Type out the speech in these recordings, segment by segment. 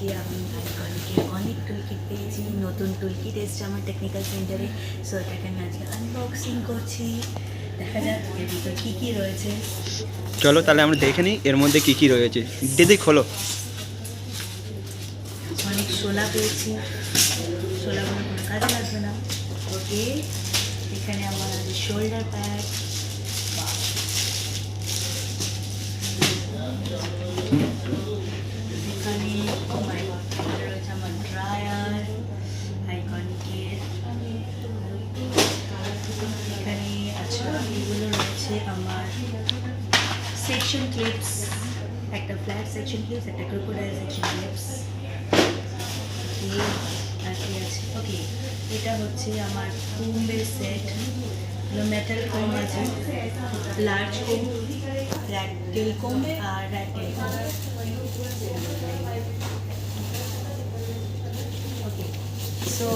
আজকে আমি আইকনিকের অনেক টুলকিট পেয়েছি, নতুন টুলকিট এসছে আমার টেকনিক্যাল সেন্টারে। সো এটাকে আমি আজকে আনবক্সিং করছি, দেখা যাক এর ভিতরে কী কী রয়েছে। চলো তাহলে আমরা দেখে নিই এর মধ্যে কী কী রয়েছে। দিদি খোলো। অনেক শোলা পেয়েছি, শোলাগুলো কোনো কাজে লাগবে না। ওকে, এখানে আমার আছে শোল্ডার প্যাড, এখানে রয়েছে আমার ড্রায়ার আইকনিকের, এখানে আচ্ছা এগুলো রয়েছে আমার সেকশন ক্লিপস, একটা ফ্ল্যাট সেকশন ক্লিপস, একটা ক্রোকোডাইল সেকশন ক্লিপস। ওকে, এটা হচ্ছে আমার কোম্বের সেট, মেটাল কোম আছে, লার্জ কোম, র্যাটেল কোম আর র্যাটেল কোম। ওকে, সো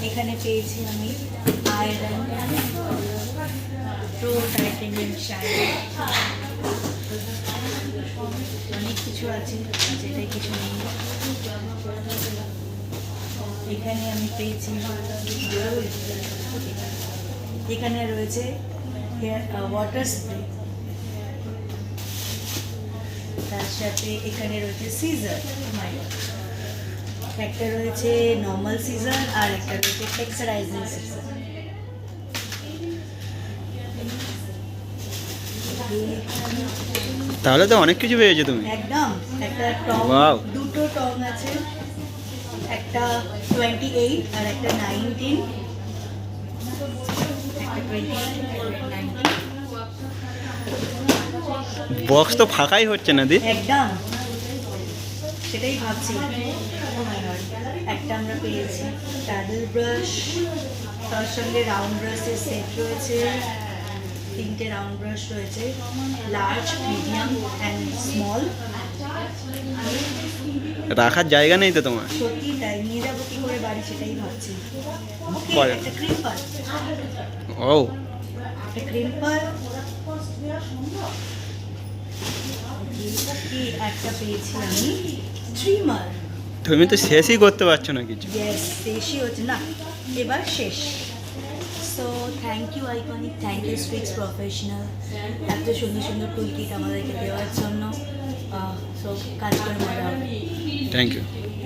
এখানে পেয়েছি আমি আয়রন, প্রো টাইটেনিয়াম শাইন, অনেক কিছু আছে, যেটাই কিছু নেই। এখানে আমি পেয়েছি, এখানে রয়েছে ওয়াটার স্প্রে, তার সাথে এখানে রয়েছে সিজার, একটা রয়েছে নর্মাল সিজার আর একটা রয়েছে টেক্সচারাইজিং সিজার। তাহলে তো অনেক কিছু পেয়েছো তুমি। একদম, একটা টং, ওয়াও, দুটো টং আছে, একটা 28 আর একটা 19, একটা 19। বক্স তো ফাঁকাই হচ্ছে না দি। একদম, সেটাই ভাবছি। একটা আমরা পেয়েছি প্যাডেল ব্রাশ, তার সঙ্গে রাউন্ড ব্রাশের সেট রয়েছে, তিনটে রাউন্ড ব্রাশ রয়েছে, লার্জ, মিডিয়াম অ্যান্ড স্মল। রাখার জায়গা নেই তো তোমার। সত্যি তাই, নিয়ে যাবো কি করে বাড়ি সেটাই ভাবছি। ওকে, বলো। একটা ক্রিম্পার, ও, একটা ক্রিম্পার, একটা পেয়েছি আমি ট্রিমার। তুমি তো শেষই করতে পারছো না কিছু। ইয়েস, শেষই হচ্ছে না, এবার শেষ। So thank you iconic, thank you Strix professional, এত সুন্দর সুন্দর টুলকিট আমাদেরকে দেওয়ার জন্য। সো কাজ করে মজা হবে। Thank you.